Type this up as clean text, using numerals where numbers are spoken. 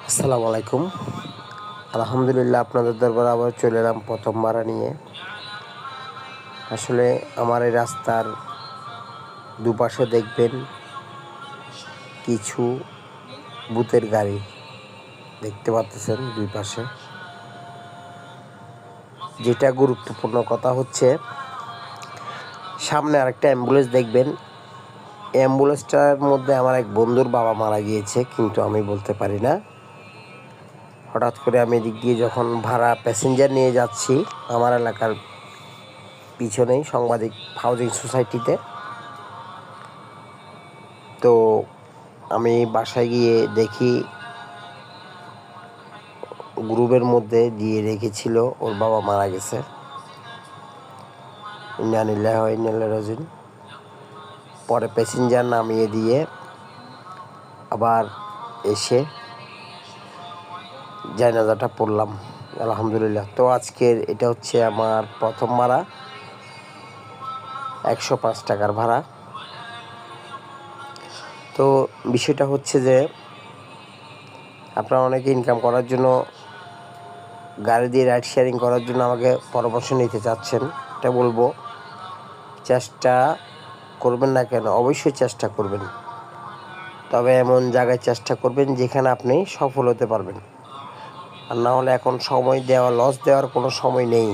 আসসালামু আলাইকুম। আলহামদুলিল্লাহ, আপনাদের দরবারে আবার চলে এলাম প্রথম ভাড়া নিয়ে। আসলে আমার এই রাস্তার দুপাশে দেখবেন কিছু ভূতের গাড়ি দেখতে পাচ্ছেন দুই পাশে। যেটা গুরুত্বপূর্ণ কথা হচ্ছে, সামনে আরেকটা অ্যাম্বুলেন্স দেখবেন। অ্যাম্বুলেন্সটার মধ্যে আমার এক বন্ধুর বাবা মারা গিয়েছে, কিন্তু আমি বলতে পারি না। হঠাৎ করে আমি এদিক দিয়ে যখন ভাড়া প্যাসেঞ্জার নিয়ে যাচ্ছি আমার এলাকার পিছনেই সাংবাদিক হাউজিং সোসাইটিতে, তো আমি বাসায় গিয়ে দেখি গ্রুপের মধ্যে দিয়ে রেখেছিল ওর বাবা মারা গেছে। ইন্না লিল্লাহি ওয়া ইন্না ইলাইহি রাজিউন। পরে প্যাসেঞ্জার নামিয়ে দিয়ে আবার এসে জানাজাটা পড়লাম আলহামদুলিল্লাহ। তো আজকের এটা হচ্ছে আমার প্রথম ভাড়া, 105 টাকার ভাড়া। তো বিষয়টা হচ্ছে যে আপনারা অনেকে ইনকাম করার জন্য গাড়ি দিয়ে রাইড শেয়ারিং করার জন্য আমাকে পরামর্শ নিতে চাচ্ছেন। এটা বলবো, চেষ্টা করবেন না কেন, অবশ্যই চেষ্টা করবেন, তবে এমন জায়গায় চেষ্টা করবেন যেখানে আপনি সফল হতে পারবেন। আর না হলে এখন সময় দেওয়া, লস দেওয়ার কোনো সময় নেই।